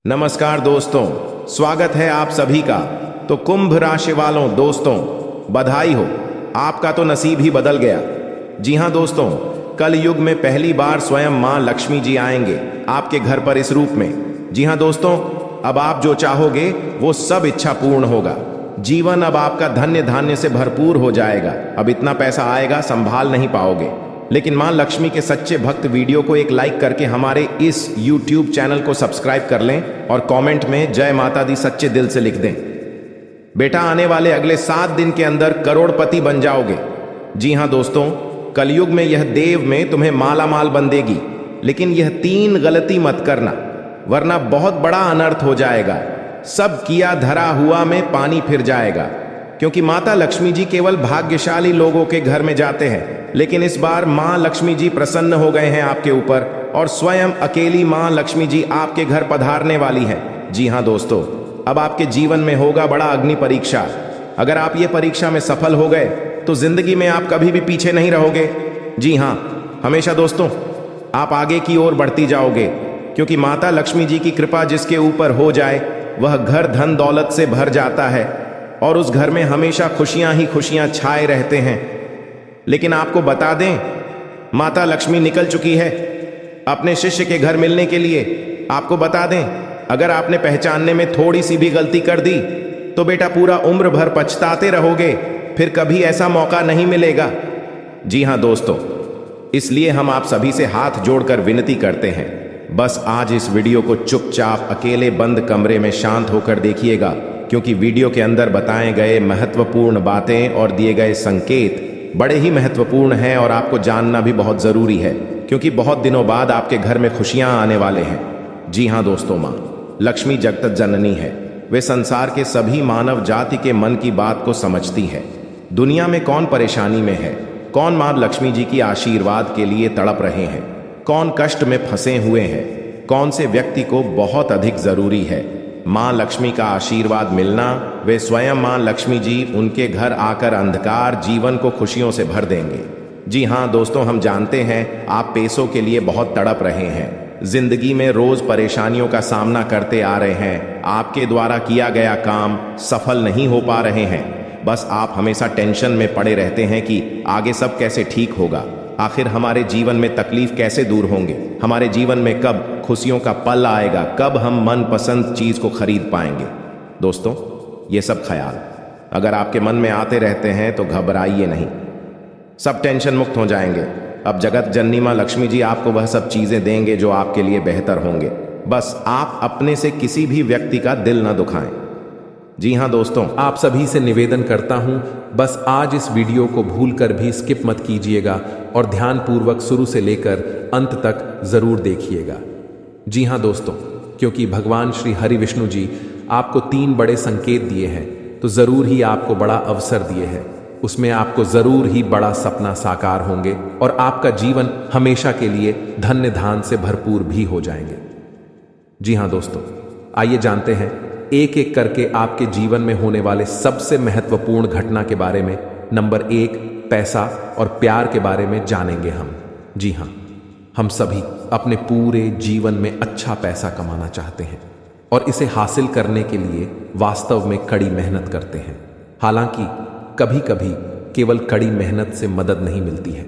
नमस्कार दोस्तों, स्वागत है आप सभी का। तो कुंभ राशि वालों दोस्तों, बधाई हो, आपका तो नसीब ही बदल गया। जी हाँ दोस्तों, कल युग में पहली बार स्वयं मां लक्ष्मी जी आएंगे आपके घर पर इस रूप में। जी हाँ दोस्तों, अब आप जो चाहोगे वो सब इच्छा पूर्ण होगा। जीवन अब आपका धन्य धान्य से भरपूर हो जाएगा। अब इतना पैसा आएगा संभाल नहीं पाओगे। लेकिन मां लक्ष्मी के सच्चे भक्त वीडियो को एक लाइक करके हमारे इस YouTube चैनल को सब्सक्राइब कर लें और कमेंट में जय माता दी सच्चे दिल से लिख दें। बेटा, आने वाले अगले 7 दिन के अंदर करोड़पति बन जाओगे। जी हाँ दोस्तों, कलयुग में यह देव में तुम्हें माला माल बन देगी। लेकिन यह 3 गलती मत करना, वरना बहुत बड़ा अनर्थ हो जाएगा। सब किया धरा हुआ में पानी फिर जाएगा। क्योंकि माता लक्ष्मी जी केवल भाग्यशाली लोगों के घर में जाते हैं, लेकिन इस बार मां लक्ष्मी जी प्रसन्न हो गए हैं आपके ऊपर और स्वयं अकेली मां लक्ष्मी जी आपके घर पधारने वाली हैं। जी हां दोस्तों, अब आपके जीवन में होगा बड़ा अग्नि परीक्षा। अगर आप ये परीक्षा में सफल हो गए तो जिंदगी में आप कभी भी पीछे नहीं रहोगे। जी हां, हमेशा दोस्तों आप आगे की ओर बढ़ती जाओगे। क्योंकि माता लक्ष्मी जी की कृपा जिसके ऊपर हो जाए वह घर धन दौलत से भर जाता है और उस घर में हमेशा खुशियां ही खुशियां छाए रहते हैं। लेकिन आपको बता दें, माता लक्ष्मी निकल चुकी है अपने शिष्य के घर मिलने के लिए। आपको बता दें, अगर आपने पहचानने में थोड़ी सी भी गलती कर दी तो बेटा पूरा उम्र भर पछताते रहोगे, फिर कभी ऐसा मौका नहीं मिलेगा। जी हां दोस्तों, इसलिए हम आप सभी से हाथ जोड़कर विनती करते हैं, बस आज इस वीडियो को चुपचाप अकेले बंद कमरे में शांत होकर देखिएगा। क्योंकि वीडियो के अंदर बताए गए महत्वपूर्ण बातें और दिए गए संकेत बड़े ही महत्वपूर्ण हैं और आपको जानना भी बहुत जरूरी है। क्योंकि बहुत दिनों बाद आपके घर में खुशियां आने वाले हैं। जी हां दोस्तों, मां लक्ष्मी जगत जननी है। वे संसार के सभी मानव जाति के मन की बात को समझती है। दुनिया में कौन परेशानी में है, कौन मां लक्ष्मी जी की आशीर्वाद के लिए तड़प रहे हैं, कौन कष्ट में फंसे हुए हैं, कौन से व्यक्ति को बहुत अधिक जरूरी है मां लक्ष्मी का आशीर्वाद मिलना, वे स्वयं मां लक्ष्मी जी उनके घर आकर अंधकार जीवन को खुशियों से भर देंगे। जी हां दोस्तों, हम जानते हैं आप पैसों के लिए बहुत तड़प रहे हैं, जिंदगी में रोज परेशानियों का सामना करते आ रहे हैं, आपके द्वारा किया गया काम सफल नहीं हो पा रहे हैं। बस आप हमेशा टेंशन में पड़े रहते हैं कि आगे सब कैसे ठीक होगा, आखिर हमारे जीवन में तकलीफ कैसे दूर होंगे, हमारे जीवन में कब खुशियों का पल आएगा, कब हम मनपसंद चीज को खरीद पाएंगे। दोस्तों, ये सब ख्याल अगर आपके मन में आते रहते हैं तो घबराइए नहीं, सब टेंशन मुक्त हो जाएंगे। अब जगत जननी मां लक्ष्मी जी आपको वह सब चीजें देंगे जो आपके लिए बेहतर होंगे। बस आप अपने से किसी भी व्यक्ति का दिल न दुखाएं। जी हां दोस्तों, आप सभी से निवेदन करता हूं, बस आज इस वीडियो को भूलकर भी स्किप मत कीजिएगा और ध्यानपूर्वक शुरू से लेकर अंत तक जरूर देखिएगा। जी हां दोस्तों, क्योंकि भगवान श्री हरि विष्णु जी आपको 3 बड़े संकेत दिए हैं, तो जरूर ही आपको बड़ा अवसर दिए हैं। उसमें आपको जरूर ही बड़ा सपना साकार होंगे और आपका जीवन हमेशा के लिए धन्य धान से भरपूर भी हो जाएंगे। जी हां दोस्तों, आइए जानते हैं एक एक करके आपके जीवन में होने वाले सबसे महत्वपूर्ण घटना के बारे में। नंबर 1, पैसा और प्यार के बारे में जानेंगे हम। जी हां, हम सभी अपने पूरे जीवन में अच्छा पैसा कमाना चाहते हैं और इसे हासिल करने के लिए वास्तव में कड़ी मेहनत करते हैं। हालांकि कभी कभी केवल कड़ी मेहनत से मदद नहीं मिलती है,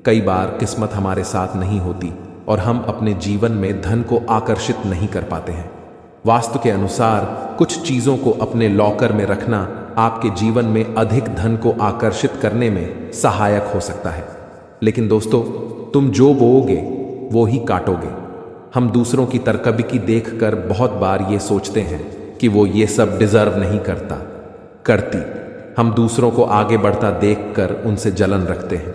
कई बार किस्मत हमारे साथ नहीं होती और हम अपने जीवन में धन को आकर्षित नहीं कर पाते हैं। वास्तु के अनुसार कुछ चीजों को अपने लॉकर में रखना आपके जीवन में अधिक धन को आकर्षित करने में सहायक हो सकता है। लेकिन दोस्तों, तुम जो बोओगे वो ही काटोगे। हम दूसरों की तरक्की देखकर बहुत बार ये सोचते हैं कि वो ये सब डिजर्व नहीं करती। हम दूसरों को आगे बढ़ता देखकर उनसे जलन रखते हैं।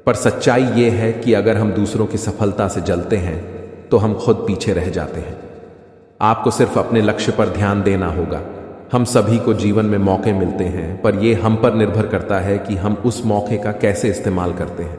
पर सच्चाई ये है कि अगर हम दूसरों की सफलता से जलते हैं तो हम खुद पीछे रह जाते हैं। आपको सिर्फ अपने लक्ष्य पर ध्यान देना होगा। हम सभी को जीवन में मौके मिलते हैं, पर यह हम पर निर्भर करता है कि हम उस मौके का कैसे इस्तेमाल करते हैं।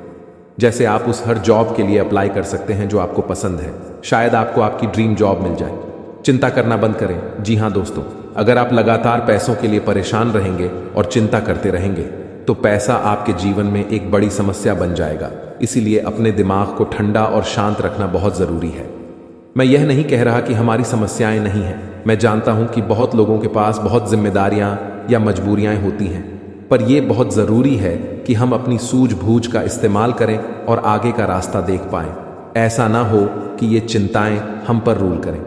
जैसे आप उस हर जॉब के लिए अप्लाई कर सकते हैं जो आपको पसंद है। शायद आपको आपकी ड्रीम जॉब मिल जाए। चिंता करना बंद करें। जी हां दोस्तों, अगर आप लगातार पैसों के लिए परेशान रहेंगे और चिंता करते रहेंगे तो पैसा आपके जीवन में एक बड़ी समस्या बन जाएगा। इसीलिए अपने दिमाग को ठंडा और शांत रखना बहुत जरूरी है। मैं यह नहीं कह रहा कि हमारी समस्याएं नहीं हैं। मैं जानता हूं कि बहुत लोगों के पास बहुत जिम्मेदारियां या मजबूरियां होती हैं, पर यह बहुत ज़रूरी है कि हम अपनी सूझबूझ का इस्तेमाल करें और आगे का रास्ता देख पाएं। ऐसा ना हो कि ये चिंताएं हम पर रूल करें।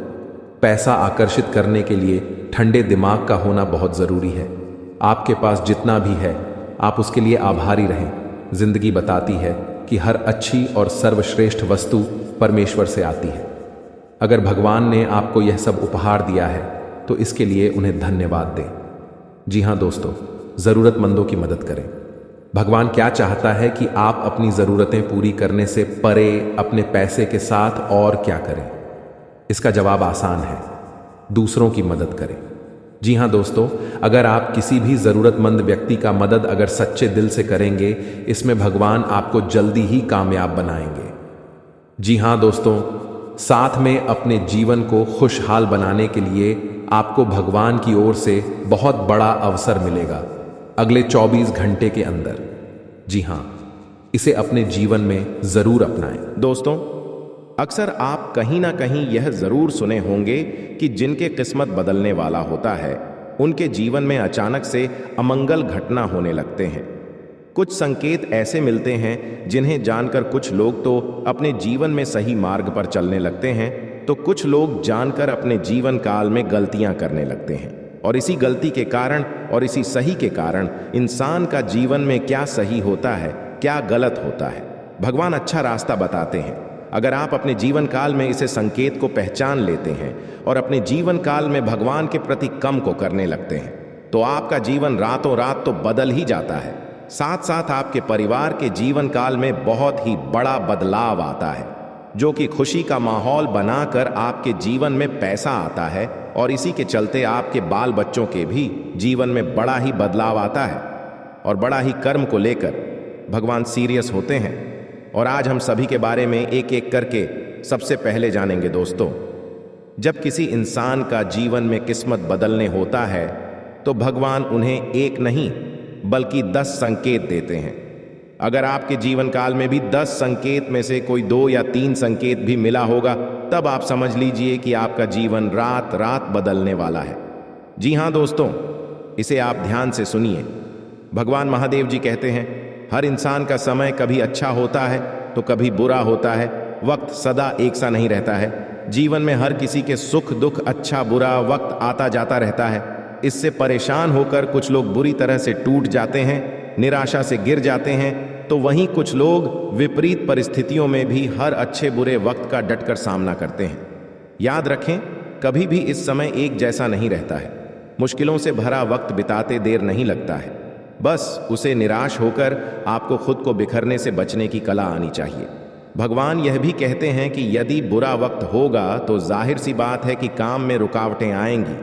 पैसा आकर्षित करने के लिए ठंडे दिमाग का होना बहुत ज़रूरी है। आपके पास जितना भी है आप उसके लिए आभारी रहें। जिंदगी बताती है कि हर अच्छी और सर्वश्रेष्ठ वस्तु परमेश्वर से आती है। अगर भगवान ने आपको यह सब उपहार दिया है तो इसके लिए उन्हें धन्यवाद दें। जी हाँ दोस्तों, ज़रूरतमंदों की मदद करें। भगवान क्या चाहता है कि आप अपनी ज़रूरतें पूरी करने से परे अपने पैसे के साथ और क्या करें? इसका जवाब आसान है, दूसरों की मदद करें। जी हाँ दोस्तों, अगर आप किसी भी ज़रूरतमंद व्यक्ति का मदद अगर सच्चे दिल से करेंगे, इसमें भगवान आपको जल्दी ही कामयाब बनाएंगे। जी हाँ दोस्तों, साथ में अपने जीवन को खुशहाल बनाने के लिए आपको भगवान की ओर से बहुत बड़ा अवसर मिलेगा अगले 24 घंटे के अंदर। जी हाँ, इसे अपने जीवन में ज़रूर अपनाएं। दोस्तों, अक्सर आप कहीं ना कहीं यह जरूर सुने होंगे कि जिनके किस्मत बदलने वाला होता है उनके जीवन में अचानक से अमंगल घटना होने लगते हैं। कुछ संकेत ऐसे मिलते हैं जिन्हें जानकर कुछ लोग तो अपने जीवन में सही मार्ग पर चलने लगते हैं, तो कुछ लोग जानकर अपने जीवन काल में गलतियां करने लगते हैं। और इसी गलती के कारण और इसी सही के कारण इंसान का जीवन में क्या सही होता है, क्या गलत होता है, भगवान अच्छा रास्ता बताते हैं। अगर आप अपने जीवन काल में इसे संकेत को पहचान लेते हैं और अपने जीवन काल में भगवान के प्रति कम को करने लगते हैं तो आपका जीवन रातों रात तो बदल ही जाता है। साथ साथ आपके परिवार के जीवन काल में बहुत ही बड़ा बदलाव आता है, जो कि खुशी का माहौल बनाकर आपके जीवन में पैसा आता है। और इसी के चलते आपके बाल बच्चों के भी जीवन में बड़ा ही बदलाव आता है और बड़ा ही कर्म को लेकर भगवान सीरियस होते हैं। और आज हम सभी के बारे में एक एक करके सबसे पहले जानेंगे। दोस्तों, जब किसी इंसान का जीवन में किस्मत बदलने होता है तो भगवान उन्हें एक नहीं बल्कि 10 संकेत देते हैं। अगर आपके जीवन काल में भी 10 संकेत में से कोई 2 या 3 संकेत भी मिला होगा, तब आप समझ लीजिए कि आपका जीवन रात रात बदलने वाला है। जी हाँ दोस्तों, इसे आप ध्यान से सुनिए। भगवान महादेव जी कहते हैं, हर इंसान का समय कभी अच्छा होता है तो कभी बुरा होता है। वक्त सदा एक सा नहीं रहता है। जीवन में हर किसी के सुख दुख, अच्छा बुरा वक्त आता जाता रहता है। इससे परेशान होकर कुछ लोग बुरी तरह से टूट जाते हैं, निराशा से गिर जाते हैं, तो वहीं कुछ लोग विपरीत परिस्थितियों में भी हर अच्छे बुरे वक्त का डटकर सामना करते हैं। याद रखें, कभी भी इस समय एक जैसा नहीं रहता है। मुश्किलों से भरा वक्त बिताते देर नहीं लगता है, बस उसे निराश होकर आपको खुद को बिखरने से बचने की कला आनी चाहिए। भगवान यह भी कहते हैं कि यदि बुरा वक्त होगा तो जाहिर सी बात है कि काम में रुकावटें आएंगी।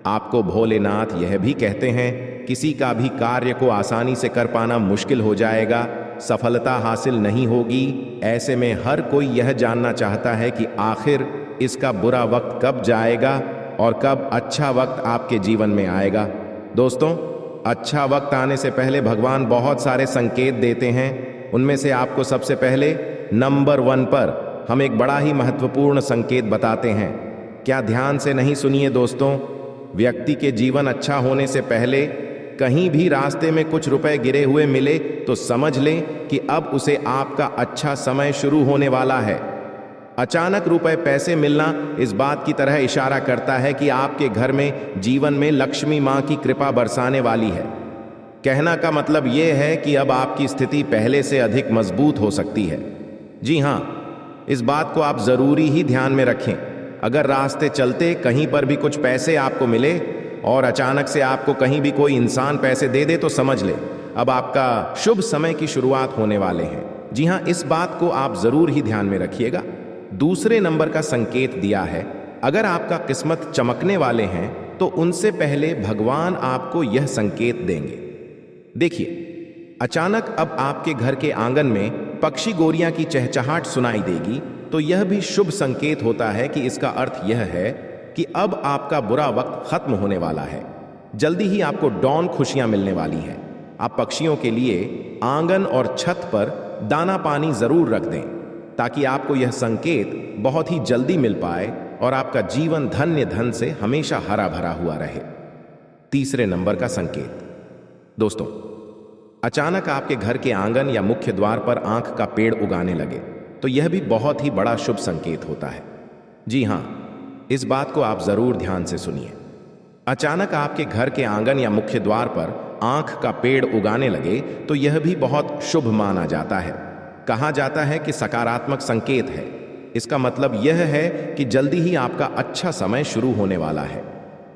आपको भोलेनाथ यह भी कहते हैं, किसी का भी कार्य को आसानी से कर पाना मुश्किल हो जाएगा, सफलता हासिल नहीं होगी। ऐसे में हर कोई यह जानना चाहता है कि आखिर इसका बुरा वक्त कब जाएगा और कब अच्छा वक्त आपके जीवन में आएगा। दोस्तों, अच्छा वक्त आने से पहले भगवान बहुत सारे संकेत देते हैं। उनमें से आपको सबसे पहले नंबर 1 पर हम एक बड़ा ही महत्वपूर्ण संकेत बताते हैं। क्या ध्यान से नहीं सुनिए दोस्तों? व्यक्ति के जीवन अच्छा होने से पहले कहीं भी रास्ते में कुछ रुपए गिरे हुए मिले तो समझ लें कि अब उसे आपका अच्छा समय शुरू होने वाला है। अचानक रुपए पैसे मिलना इस बात की तरह इशारा करता है कि आपके घर में जीवन में लक्ष्मी माँ की कृपा बरसाने वाली है। कहना का मतलब यह है कि अब आपकी स्थिति पहले से अधिक मजबूत हो सकती है। जी हाँ, इस बात को आप जरूरी ही ध्यान में रखें। अगर रास्ते चलते कहीं पर भी कुछ पैसे आपको मिले और अचानक से आपको कहीं भी कोई इंसान पैसे दे दे तो समझ ले अब आपका शुभ समय की शुरुआत होने वाले हैं। जी हाँ, इस बात को आप जरूर ही ध्यान में रखिएगा। दूसरे नंबर का संकेत दिया है, अगर आपका किस्मत चमकने वाले हैं तो उनसे पहले भगवान आपको यह संकेत देंगे। देखिए, अचानक अब आपके घर के आंगन में पक्षी गोरियां की चहचहाट सुनाई देगी तो यह भी शुभ संकेत होता है कि इसका अर्थ यह है कि अब आपका बुरा वक्त खत्म होने वाला है। जल्दी ही आपको डॉन खुशियां मिलने वाली हैं। आप पक्षियों के लिए आंगन और छत पर दाना पानी जरूर रख दें ताकि आपको यह संकेत बहुत ही जल्दी मिल पाए और आपका जीवन धन्य धन से हमेशा हरा भरा हुआ रहे। तीसरे नंबर का संकेत, दोस्तों, अचानक आपके घर के आंगन या मुख्य द्वार पर आंख का पेड़ उगाने लगे तो यह भी बहुत ही बड़ा शुभ संकेत होता है। जी हां, इस बात को आप जरूर ध्यान से सुनिए। अचानक आपके घर के आंगन या मुख्य द्वार पर आंख का पेड़ उगाने लगे तो यह भी बहुत शुभ माना जाता है। कहा जाता है कि सकारात्मक संकेत है। इसका मतलब यह है कि जल्दी ही आपका अच्छा समय शुरू होने वाला है।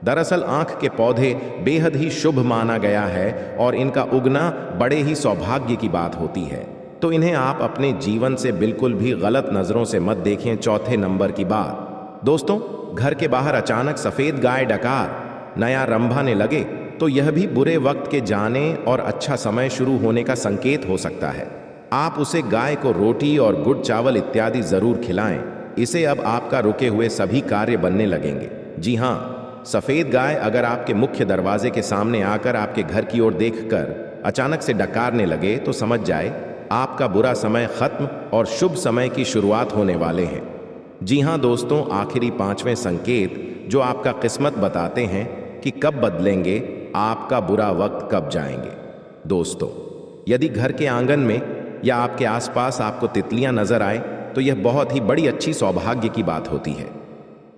दरअसल आंख के पौधे बेहद ही शुभ माना गया है और इनका उगना बड़े ही सौभाग्य की बात होती है, तो इन्हें आप अपने जीवन से बिल्कुल भी गलत नजरों से मत देखें। चौथे नंबर की बात, दोस्तों, घर के बाहर अचानक सफेद गाय डकार नया रंभाने लगे तो यह भी बुरे वक्त के जाने और अच्छा समय शुरू होने का संकेत हो सकता है। आप उसे गाय को रोटी और गुड़ चावल इत्यादि जरूर खिलाएं। इसे अब आपका रुके हुए सभी कार्य बनने लगेंगे। जी हां, सफेद गाय अगर आपके मुख्य दरवाजे के सामने आकर आपके घर की ओर देखकर अचानक से डकारने लगे तो समझ जाए आपका बुरा समय खत्म और शुभ समय की शुरुआत होने वाले हैं। जी हां दोस्तों, आखिरी पांचवें संकेत जो आपका किस्मत बताते हैं कि कब बदलेंगे, आपका बुरा वक्त कब जाएंगे। दोस्तों, यदि घर के आंगन में या आपके आसपास आपको तितलियां नजर आए तो यह बहुत ही बड़ी अच्छी सौभाग्य की बात होती है।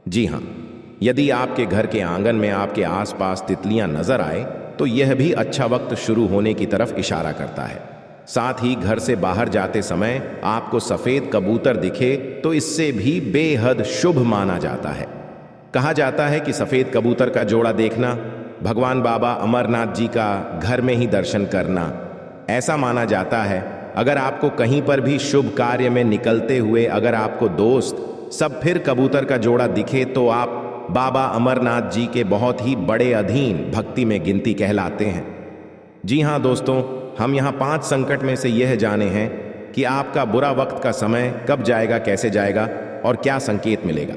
जी हां, यदि आपके घर के आंगन में आपके आसपास तितलियां नजर आए तो यह भी अच्छा वक्त शुरू होने की तरफ इशारा करता है। साथ ही घर से बाहर जाते समय आपको सफेद कबूतर दिखे तो इससे भी बेहद शुभ माना जाता है। कहा जाता है कि सफेद कबूतर का जोड़ा देखना भगवान बाबा अमरनाथ जी का घर में ही दर्शन करना। ऐसा माना जाता है अगर आपको कहीं पर भी शुभ कार्य में निकलते हुए अगर आपको दोस्त सब फिर कबूतर का जोड़ा दिखे तो आप बाबा अमरनाथ जी के बहुत ही बड़े अधीन भक्ति में गिनती कहलाते हैं। जी हां दोस्तों, हम यहाँ 5 संकट में से यह जाने हैं कि आपका बुरा वक्त का समय कब जाएगा, कैसे जाएगा और क्या संकेत मिलेगा।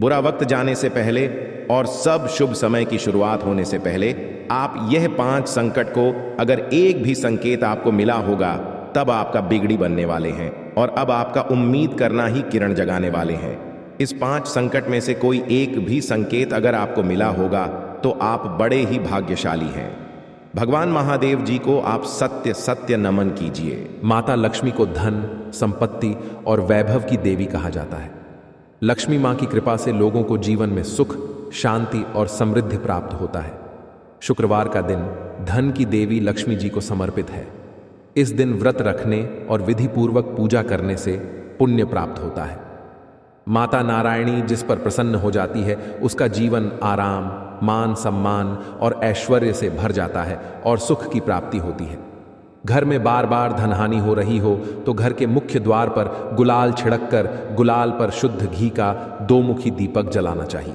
बुरा वक्त जाने से पहले और सब शुभ समय की शुरुआत होने से पहले आप यह 5 संकट को अगर एक भी संकेत आपको मिला होगा तब आपका बिगड़ी बनने वाले हैं और अब आपका उम्मीद करना ही किरण जगाने वाले हैं। इस 5 संकट में से कोई एक भी संकेत अगर आपको मिला होगा तो आप बड़े ही भाग्यशाली हैं। भगवान महादेव जी को आप सत्य सत्य नमन कीजिए। माता लक्ष्मी को धन, संपत्ति और वैभव की देवी कहा जाता है। लक्ष्मी मां की कृपा से लोगों को जीवन में सुख, शांति और समृद्धि प्राप्त होता है। शुक्रवार का दिन धन की देवी लक्ष्मी जी को समर्पित है। इस दिन व्रत रखने और विधि पूर्वक पूजा करने से पुण्य प्राप्त होता है। माता नारायणी जिस पर प्रसन्न हो जाती है उसका जीवन आराम, मान सम्मान और ऐश्वर्य से भर जाता है और सुख की प्राप्ति होती है। घर में बार बार धनहानि हो रही हो तो घर के मुख्य द्वार पर गुलाल छिड़ककर गुलाल पर शुद्ध घी का 2-मुखी दीपक जलाना चाहिए।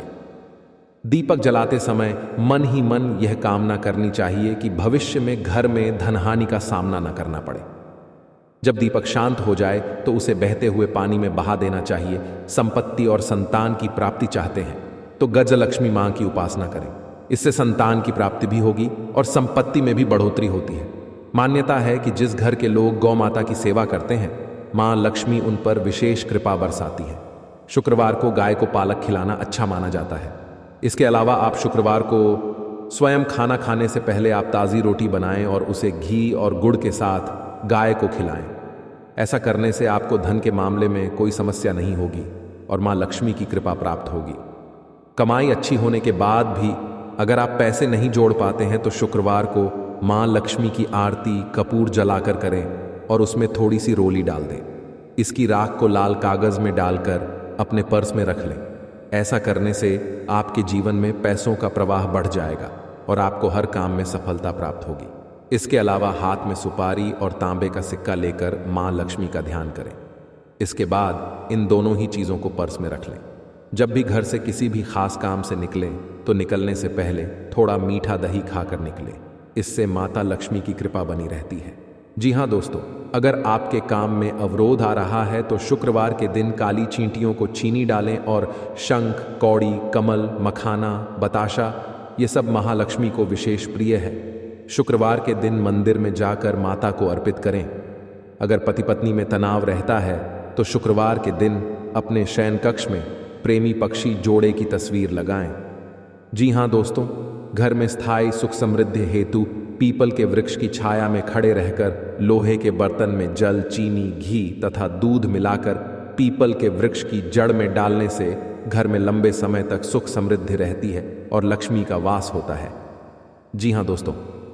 दीपक जलाते समय मन ही मन यह कामना करनी चाहिए कि भविष्य में घर में धनहानि का सामना न करना पड़े। जब दीपक शांत हो जाए तो उसे बहते हुए पानी में बहा देना चाहिए। संपत्ति और संतान की प्राप्ति चाहते हैं तो गजलक्ष्मी मां की उपासना करें। इससे संतान की प्राप्ति भी होगी और संपत्ति में भी बढ़ोतरी होती है। मान्यता है कि जिस घर के लोग गौ माता की सेवा करते हैं मां लक्ष्मी उन पर विशेष कृपा बरसाती है। शुक्रवार को गाय को पालक खिलाना अच्छा माना जाता है। इसके अलावा आप शुक्रवार को स्वयं खाना खाने से पहले आप ताज़ी रोटी बनाएं और उसे घी और गुड़ के साथ गाय को खिलाएं। ऐसा करने से आपको धन के मामले में कोई समस्या नहीं होगी और मां लक्ष्मी की कृपा प्राप्त होगी। कमाई अच्छी होने के बाद भी अगर आप पैसे नहीं जोड़ पाते हैं तो शुक्रवार को मां लक्ष्मी की आरती कपूर जलाकर करें और उसमें थोड़ी सी रोली डाल दें। इसकी राख को लाल कागज में डालकर अपने पर्स में रख लें। ऐसा करने से आपके जीवन में पैसों का प्रवाह बढ़ जाएगा और आपको हर काम में सफलता प्राप्त होगी। इसके अलावा हाथ में सुपारी और तांबे का सिक्का लेकर मां लक्ष्मी का ध्यान करें। इसके बाद इन दोनों ही चीज़ों को पर्स में रख लें। जब भी घर से किसी भी खास काम से निकलें तो निकलने से पहले थोड़ा मीठा दही खाकर निकलें। इससे माता लक्ष्मी की कृपा बनी रहती है। जी हाँ दोस्तों, अगर आपके काम में अवरोध आ रहा है तो शुक्रवार के दिन काली चींटियों को चीनी डालें और शंख, कौड़ी, कमल, मखाना, बताशा ये सब महालक्ष्मी को विशेष प्रिय है। शुक्रवार के दिन मंदिर में जाकर माता को अर्पित करें। अगर पति पत्नी में तनाव रहता है तो शुक्रवार के दिन अपने शयन कक्ष में प्रेमी पक्षी जोड़े की तस्वीर लगाएं। जी हाँ दोस्तों, घर में स्थायी सुख समृद्धि हेतु पीपल के वृक्ष की छाया में खड़े रहकर लोहे के बर्तन में जल, चीनी, घी तथा दूध मिलाकर पीपल के वृक्ष की जड़ में डालने से घर में लंबे समय तक सुख समृद्धि रहती है और लक्ष्मी का वास होता है। जी हाँ दोस्तों,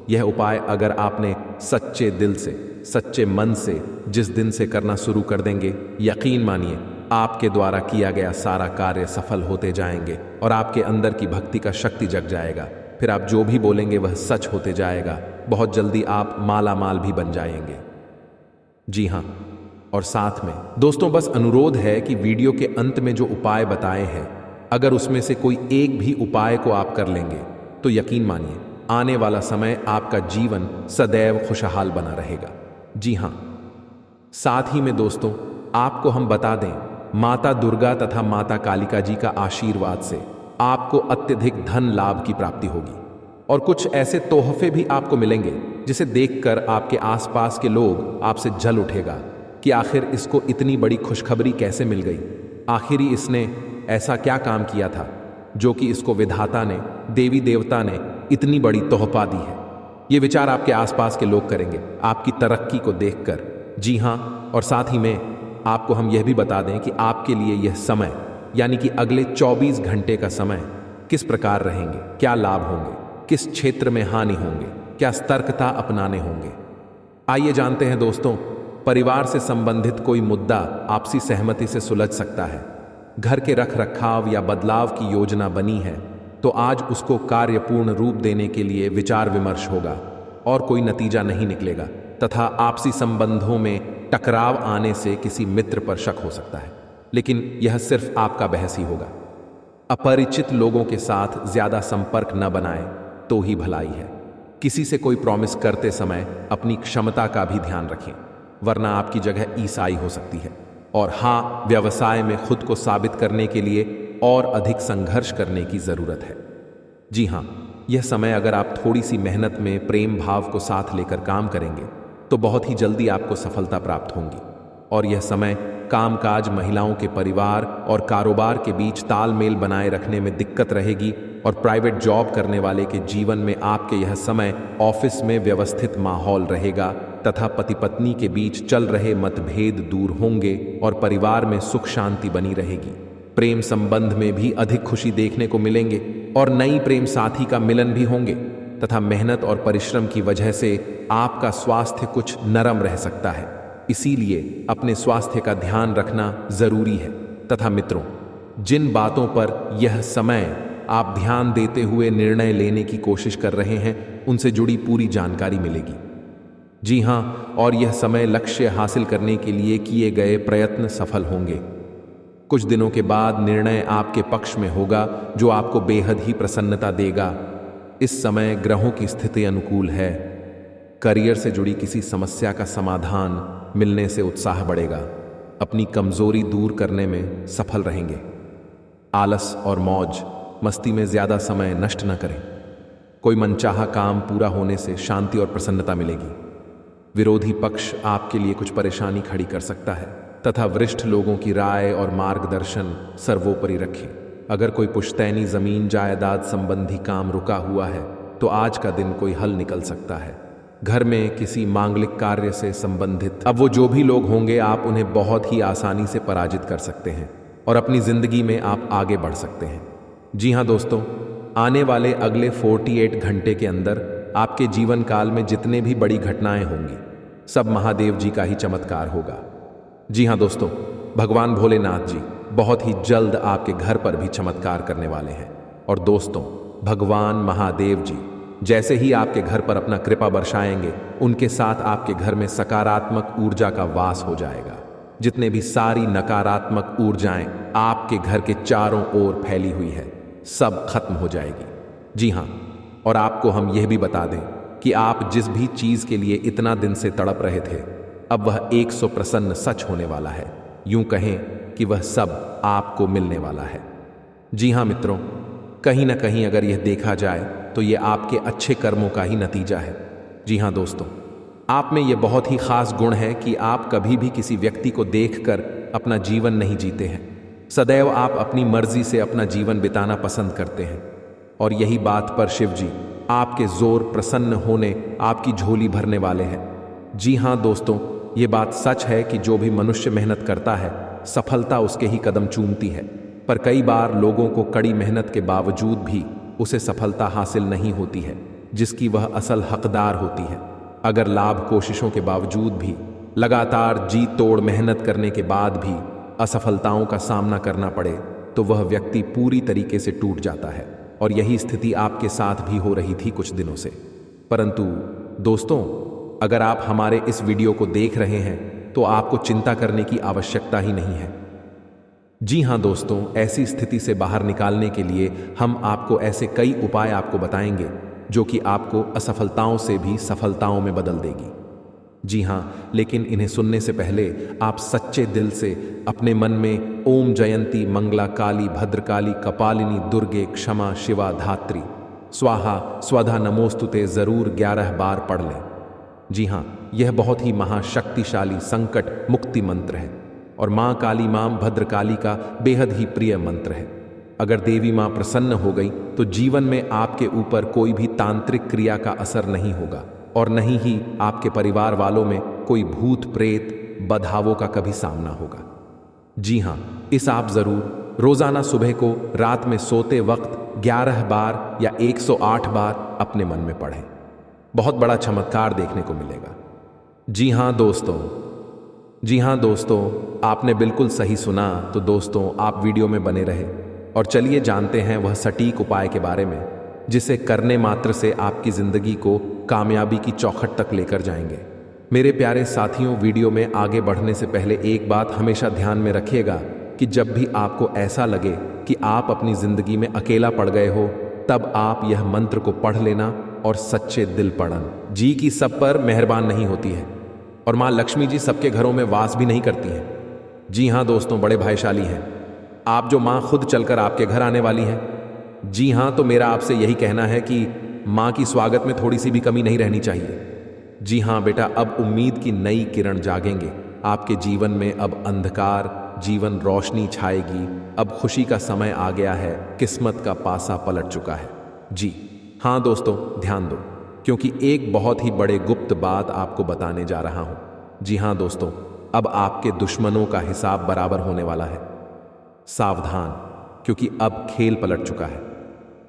यह उपाय अगर आपने सच्चे दिल से, सच्चे मन से जिस दिन से करना शुरू कर देंगे, यकीन मानिए आपके द्वारा किया गया सारा कार्य सफल होते जाएंगे और आपके अंदर की भक्ति का शक्ति जग जाएगा। फिर आप जो भी बोलेंगे वह सच होते जाएगा। बहुत जल्दी आप माला माल भी बन जाएंगे। जी हाँ, और साथ में दोस्तों बस अनुरोध है कि वीडियो के अंत में जो उपाय बताए हैं, अगर उसमें से कोई एक भी उपाय को आप कर लेंगे तो यकीन मानिए आने वाला समय आपका जीवन सदैव खुशहाल बना रहेगा। जी हाँ, साथ ही में दोस्तों आपको हम बता दें, माता दुर्गा तथा माता कालिका जी का आशीर्वाद से आपको अत्यधिक धन लाभ की प्राप्ति होगी और कुछ ऐसे तोहफे भी आपको मिलेंगे जिसे देखकर आपके आसपास के लोग आपसे जल उठेगा कि आखिर इसको इतनी बड़ी खुशखबरी कैसे मिल गई, आखिर ही इसने ऐसा क्या काम किया था जो कि इसको विधाता ने, देवी देवता ने इतनी बड़ी तोहफा दी है। ये विचार आपके आसपास के लोग करेंगे आपकी तरक्की को देखकर। जी हाँ, और साथ ही में आपको हम यह भी बता दें कि आपके लिए यह समय यानी कि अगले 24 घंटे का समय किस प्रकार रहेंगे, क्या लाभ होंगे, किस क्षेत्र में हानि होंगे, क्या सतर्कता अपनाने होंगे। आइए जानते हैं दोस्तों, परिवार से संबंधित कोई मुद्दा आपसी सहमति से सुलझ सकता है। घर के रख रखाव या बदलाव की योजना बनी है तो आज उसको कार्यपूर्ण रूप देने के लिए विचार विमर्श होगा और कोई नतीजा नहीं निकलेगा तथा आपसी संबंधों में टकराव आने से किसी मित्र पर शक हो सकता है, लेकिन यह सिर्फ आपका बहस ही होगा। अपरिचित लोगों के साथ ज्यादा संपर्क न बनाएं तो ही भलाई है। किसी से कोई प्रॉमिस करते समय अपनी क्षमता का भी ध्यान रखें, वरना आपकी जगह ईसाई हो सकती है। और हाँ, व्यवसाय में खुद को साबित करने के लिए और अधिक संघर्ष करने की जरूरत है। जी हाँ, यह समय अगर आप थोड़ी सी मेहनत में प्रेम भाव को साथ लेकर काम करेंगे तो बहुत ही जल्दी आपको सफलता प्राप्त होगी। और यह समय कामकाज, महिलाओं के परिवार और कारोबार के बीच तालमेल बनाए रखने में दिक्कत रहेगी और प्राइवेट जॉब करने वाले के जीवन में आपके यह समय ऑफिस में व्यवस्थित माहौल रहेगा तथा पति पत्नी के बीच चल रहे मतभेद दूर होंगे और परिवार में सुख शांति बनी रहेगी। प्रेम संबंध में भी अधिक खुशी देखने को मिलेंगे और नई प्रेम साथी का मिलन भी होंगे तथा मेहनत और परिश्रम की वजह से आपका स्वास्थ्य कुछ नरम रह सकता है, इसीलिए अपने स्वास्थ्य का ध्यान रखना जरूरी है। तथा मित्रों, जिन बातों पर यह समय आप ध्यान देते हुए निर्णय लेने की कोशिश कर रहे हैं उनसे जुड़ी पूरी जानकारी मिलेगी। जी हाँ, और यह समय लक्ष्य हासिल करने के लिए किए गए प्रयत्न सफल होंगे। कुछ दिनों के बाद निर्णय आपके पक्ष में होगा जो आपको बेहद ही प्रसन्नता देगा। इस समय ग्रहों की स्थिति अनुकूल है। करियर से जुड़ी किसी समस्या का समाधान मिलने से उत्साह बढ़ेगा। अपनी कमजोरी दूर करने में सफल रहेंगे। आलस और मौज मस्ती में ज्यादा समय नष्ट न करें। कोई मनचाहा काम पूरा होने से शांति और प्रसन्नता मिलेगी। विरोधी पक्ष आपके लिए कुछ परेशानी खड़ी कर सकता है तथा वरिष्ठ लोगों की राय और मार्गदर्शन सर्वोपरि रखें। अगर कोई पुश्तैनी जमीन जायदाद संबंधी काम रुका हुआ है तो आज का दिन कोई हल निकल सकता है। घर में किसी मांगलिक कार्य से संबंधित अब वो जो भी लोग होंगे आप उन्हें बहुत ही आसानी से पराजित कर सकते हैं और अपनी जिंदगी में आप आगे बढ़ सकते हैं। जी हाँ दोस्तों, आने वाले अगले 48 घंटे के अंदर आपके जीवन काल में जितने भी बड़ी घटनाएं होंगी सब महादेव जी का ही चमत्कार होगा। जी हाँ दोस्तों, भगवान भोलेनाथ जी बहुत ही जल्द आपके घर पर भी चमत्कार करने वाले हैं। और दोस्तों, भगवान महादेव जी जैसे ही आपके घर पर अपना कृपा बरसाएंगे उनके साथ आपके घर में सकारात्मक ऊर्जा का वास हो जाएगा। जितने भी सारी नकारात्मक ऊर्जाएं आपके घर के चारों ओर फैली हुई है सब खत्म हो जाएगी। जी हाँ, और आपको हम यह भी बता दें कि आप जिस भी चीज के लिए इतना दिन से तड़प रहे थे अब वह 100% सच होने वाला है। यूं कहें कि वह सब आपको मिलने वाला है। जी हाँ मित्रों, कहीं ना कहीं अगर यह देखा जाए तो यह आपके अच्छे कर्मों का ही नतीजा है। जी हाँ दोस्तों, आप में यह बहुत ही खास गुण है कि आप कभी भी किसी व्यक्ति को देखकर अपना जीवन नहीं जीते हैं। सदैव आप अपनी मर्जी से अपना जीवन बिताना पसंद करते हैं और यही बात पर शिव जी आपके जोर प्रसन्न होने आपकी झोली भरने वाले हैं। जी हाँ दोस्तों, ये बात सच है कि जो भी मनुष्य मेहनत करता है सफलता उसके ही कदम चूमती है, पर कई बार लोगों को कड़ी मेहनत के बावजूद भी उसे सफलता हासिल नहीं होती है जिसकी वह असल हकदार होती है। अगर लाभ कोशिशों के बावजूद भी, लगातार जी तोड़ मेहनत करने के बाद भी असफलताओं का सामना करना पड़े तो वह व्यक्ति पूरी तरीके से टूट जाता है और यही स्थिति आपके साथ भी हो रही थी कुछ दिनों से। परंतु दोस्तों, अगर आप हमारे इस वीडियो को देख रहे हैं तो आपको चिंता करने की आवश्यकता ही नहीं है। जी हाँ दोस्तों, ऐसी स्थिति से बाहर निकालने के लिए हम आपको ऐसे कई उपाय आपको बताएंगे जो कि आपको असफलताओं से भी सफलताओं में बदल देगी। जी हाँ, लेकिन इन्हें सुनने से पहले आप सच्चे दिल से अपने मन में ओम जयंती मंगला काली भद्रकाली कपालिनी दुर्गे क्षमा शिवा धात्री स्वाहा स्वधा नमोस्तुते जरूर 11 बार पढ़ लें। जी हाँ, यह बहुत ही महाशक्तिशाली संकट मुक्ति मंत्र है और माँ काली माँ भद्रकाली का बेहद ही प्रिय मंत्र है। अगर देवी माँ प्रसन्न हो गई तो जीवन में आपके ऊपर कोई भी तांत्रिक क्रिया का असर नहीं होगा और नहीं ही आपके परिवार वालों में कोई भूत प्रेत बदहावों का कभी सामना होगा। जी हाँ, इस आप जरूर रोजाना सुबह को रात में सोते वक्त 11 बार या 108 बार अपने मन में पढ़ें। बहुत बड़ा चमत्कार देखने को मिलेगा। जी हाँ दोस्तों, आपने बिल्कुल सही सुना। तो दोस्तों, आप वीडियो में बने रहे और चलिए जानते हैं वह सटीक उपाय के बारे में जिसे करने मात्र से आपकी जिंदगी को कामयाबी की चौखट तक लेकर जाएंगे। मेरे प्यारे साथियों, वीडियो में आगे बढ़ने से पहले एक बात हमेशा ध्यान में रखिएगा कि जब भी आपको ऐसा लगे कि आप अपनी जिंदगी में अकेला पड़ गए हो, तब आप यह मंत्र को पढ़ लेना और सच्चे दिल पढ़न। जी की सब पर मेहरबान नहीं होती है और माँ लक्ष्मी जी सबके घरों में वास भी नहीं करती हैं। जी हाँ दोस्तों, बड़े भाग्यशाली हैं आप जो माँ खुद चलकर आपके घर आने वाली हैं। जी हाँ, तो मेरा आपसे यही कहना है कि माँ की स्वागत में थोड़ी सी भी कमी नहीं रहनी चाहिए। जी हाँ बेटा, अब उम्मीद की नई किरण जागेंगे आपके जीवन में। अब अंधकार जीवन रोशनी छाएगी। अब खुशी का समय आ गया है, किस्मत का पासा पलट चुका है। जी हाँ दोस्तों, ध्यान दो क्योंकि एक बहुत ही बड़े गुप्त बात आपको बताने जा रहा हूं। जी हाँ दोस्तों, अब आपके दुश्मनों का हिसाब बराबर होने वाला है। सावधान, क्योंकि अब खेल पलट चुका है।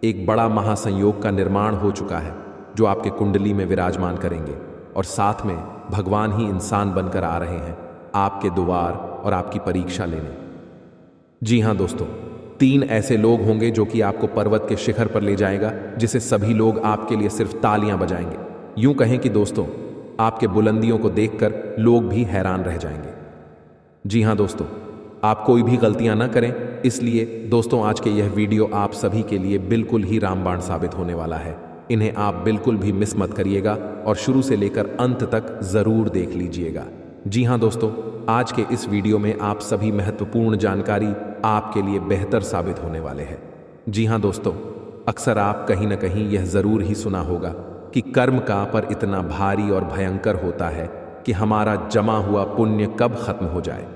एक बड़ा महासंयोग का निर्माण हो चुका है जो आपके कुंडली में विराजमान करेंगे और साथ में भगवान ही इंसान बनकर आ रहे हैं आपके द्वार और आपकी परीक्षा लेने। जी हाँ दोस्तों, 3 ऐसे लोग होंगे जो कि आपको पर्वत के शिखर पर ले जाएगा जिसे सभी लोग आपके लिए सिर्फ तालियां बजाएंगे। यूं कहें कि दोस्तों, आपके बुलंदियों को देखकर लोग भी हैरान रह जाएंगे। जी हाँ दोस्तों, आप कोई भी गलतियां ना करें। इसलिए दोस्तों, आज के यह वीडियो आप सभी के लिए बिल्कुल ही रामबाण साबित होने वाला है। इन्हें आप बिल्कुल भी मिस मत करिएगा और शुरू से लेकर अंत तक जरूर देख लीजिएगा। जी हाँ दोस्तों, आज के इस वीडियो में आप सभी महत्वपूर्ण जानकारी आपके लिए बेहतर साबित होने वाले हैं। जी हाँ दोस्तों, अक्सर आप कहीं ना कहीं यह जरूर ही सुना होगा कि कर्म का पर इतना भारी और भयंकर होता है कि हमारा जमा हुआ पुण्य कब खत्म हो जाए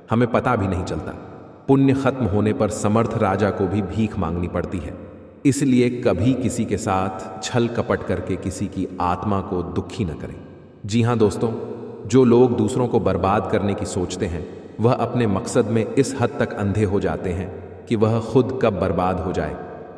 हमें पता भी नहीं चलता। पुण्य खत्म होने पर समर्थ राजा को भी भीख मांगनी पड़ती है। इसलिए कभी किसी के साथ छल कपट करके किसी की आत्मा को दुखी न करें। जी हाँ दोस्तों, जो लोग दूसरों को बर्बाद करने की सोचते हैं वह अपने मकसद में इस हद तक अंधे हो जाते हैं कि वह खुद कब बर्बाद हो जाए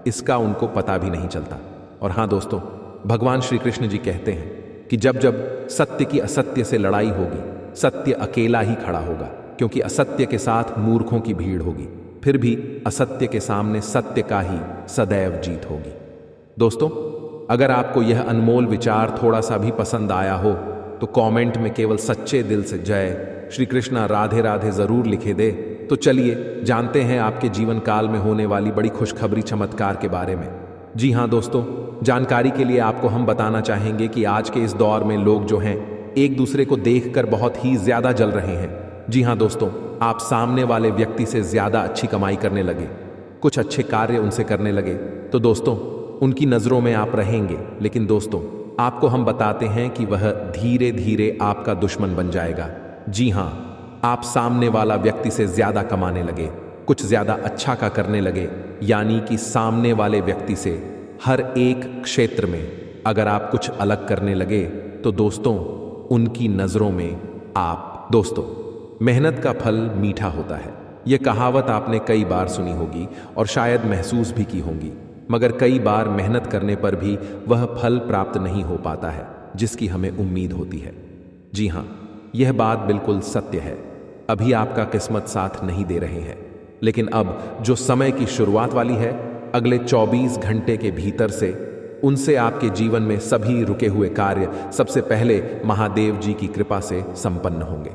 इसका उनको पता भी नहीं चलता। और हाँ दोस्तों, भगवान श्री कृष्ण जी कहते हैं कि जब जब सत्य की असत्य से लड़ाई होगी, सत्य अकेला ही खड़ा होगा, क्योंकि असत्य के साथ मूर्खों की भीड़ होगी। फिर भी असत्य के सामने सत्य का ही सदैव जीत होगी। दोस्तों, अगर आपको यह अनमोल विचार थोड़ा सा भी पसंद आया हो तो कमेंट में केवल सच्चे दिल से जय श्री कृष्णा राधे राधे जरूर लिखे दे। तो चलिए जानते हैं आपके जीवन काल में होने वाली बड़ी खुशखबरी चमत्कार के बारे में। जी हाँ दोस्तों, जानकारी के लिए आपको हम बताना चाहेंगे कि आज के इस दौर में लोग जो हैं एक दूसरे को देखकर बहुत ही ज्यादा जल रहे हैं। जी हाँ दोस्तों, आप सामने वाले व्यक्ति से ज्यादा अच्छी कमाई करने लगे, कुछ अच्छे कार्य उनसे करने लगे तो दोस्तों उनकी नजरों में आप रहेंगे। लेकिन दोस्तों, आपको हम बताते हैं कि वह धीरे धीरे आपका दुश्मन बन जाएगा। जी हाँ, आप सामने वाला व्यक्ति से ज्यादा कमाने लगे, कुछ ज्यादा अच्छा का करने लगे, यानी कि सामने वाले व्यक्ति से हर एक क्षेत्र में अगर आप कुछ अलग करने लगे तो दोस्तों उनकी नजरों में आप दोस्तों मेहनत का फल मीठा होता है। यह कहावत आपने कई बार सुनी होगी और शायद महसूस भी की होगी, मगर कई बार मेहनत करने पर भी वह फल प्राप्त नहीं हो पाता है जिसकी हमें उम्मीद होती है। जी हाँ, यह बात बिल्कुल सत्य है। अभी आपका किस्मत साथ नहीं दे रहे हैं, लेकिन अब जो समय की शुरुआत वाली है, अगले 24 घंटे के भीतर से उनसे आपके जीवन में सभी रुके हुए कार्य सबसे पहले महादेव जी की कृपा से संपन्न होंगे।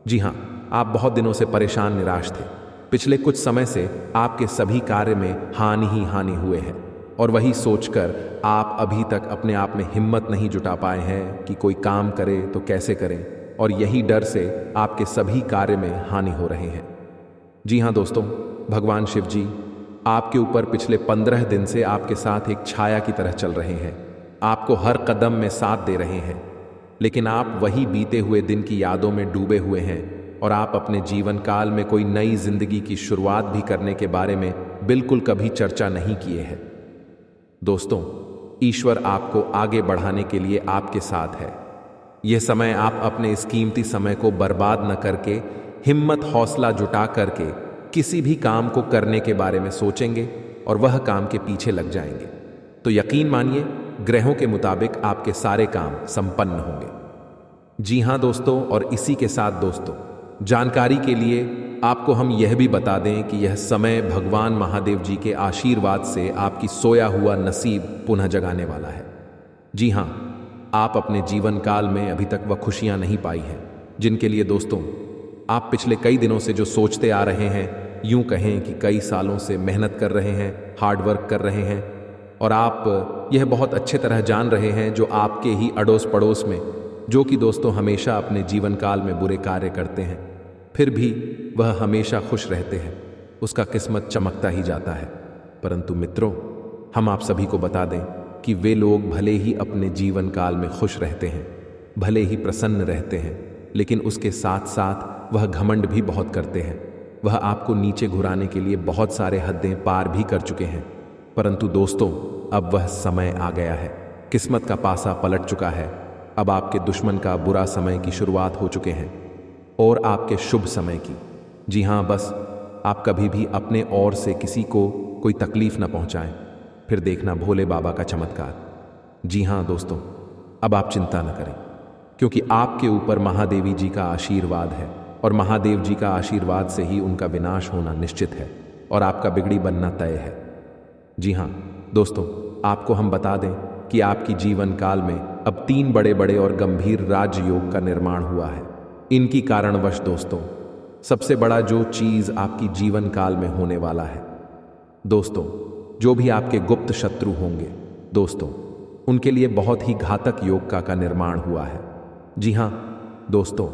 जी हाँ, आप बहुत दिनों से परेशान निराश थे। पिछले कुछ समय से आपके सभी कार्य में हानि ही हानि हुए हैं और वही सोचकर आप अभी तक अपने आप में हिम्मत नहीं जुटा पाए हैं कि कोई काम करे तो कैसे करें, और यही डर से आपके सभी कार्य में हानि हो रहे हैं। जी हाँ दोस्तों, भगवान शिव जी आपके ऊपर पिछले 15 दिन से आपके साथ एक छाया की तरह चल रहे हैं, आपको हर कदम में साथ दे रहे हैं, लेकिन आप वही बीते हुए दिन की यादों में डूबे हुए हैं और आप अपने जीवन काल में कोई नई जिंदगी की शुरुआत भी करने के बारे में बिल्कुल कभी चर्चा नहीं किए हैं। दोस्तों, ईश्वर आपको आगे बढ़ाने के लिए आपके साथ है। यह समय आप अपने इस कीमती समय को बर्बाद न करके हिम्मत हौसला जुटा करके किसी भी काम को करने के बारे में सोचेंगे और वह काम के पीछे लग जाएंगे तो यकीन मानिए ग्रहों के मुताबिक आपके सारे काम संपन्न होंगे। जी हाँ दोस्तों, और इसी के साथ दोस्तों जानकारी के लिए आपको हम यह भी बता दें कि यह समय भगवान महादेव जी के आशीर्वाद से आपकी सोया हुआ नसीब पुनः जगाने वाला है। जी हाँ, आप अपने जीवन काल में अभी तक वह खुशियां नहीं पाई हैं जिनके लिए दोस्तों आप पिछले कई दिनों से जो सोचते आ रहे हैं, यूं कहें कि कई सालों से मेहनत कर रहे हैं, हार्ड वर्क कर रहे हैं, और आप यह बहुत अच्छे तरह जान रहे हैं जो आपके ही अड़ोस पड़ोस में, जो कि दोस्तों हमेशा अपने जीवन काल में बुरे कार्य करते हैं, फिर भी वह हमेशा खुश रहते हैं, उसका किस्मत चमकता ही जाता है। परंतु मित्रों, हम आप सभी को बता दें कि वे लोग भले ही अपने जीवन काल में खुश रहते हैं, भले ही प्रसन्न रहते हैं, लेकिन उसके साथ साथ वह घमंड भी बहुत करते हैं। वह आपको नीचे घुराने के लिए बहुत सारे हदें पार भी कर चुके हैं। परंतु दोस्तों, अब वह समय आ गया है, किस्मत का पासा पलट चुका है। अब आपके दुश्मन का बुरा समय की शुरुआत हो चुके हैं और आपके शुभ समय की। जी हाँ, बस आप कभी भी अपने ओर से किसी को कोई तकलीफ न पहुंचाएं, फिर देखना भोले बाबा का चमत्कार। जी हाँ दोस्तों, अब आप चिंता न करें, क्योंकि आपके ऊपर महादेवी जी का आशीर्वाद है और महादेव जी का आशीर्वाद से ही उनका विनाश होना निश्चित है और आपका बिगड़ी बनना तय है। जी हाँ दोस्तों, आपको हम बता दें कि आपकी जीवन काल में अब 3 बड़े बड़े और गंभीर राजयोग का निर्माण हुआ है। इनकी कारणवश दोस्तों सबसे बड़ा जो चीज आपकी जीवन काल में होने वाला है दोस्तों, जो भी आपके गुप्त शत्रु होंगे दोस्तों, उनके लिए बहुत ही घातक योग का निर्माण हुआ है। जी हाँ दोस्तों,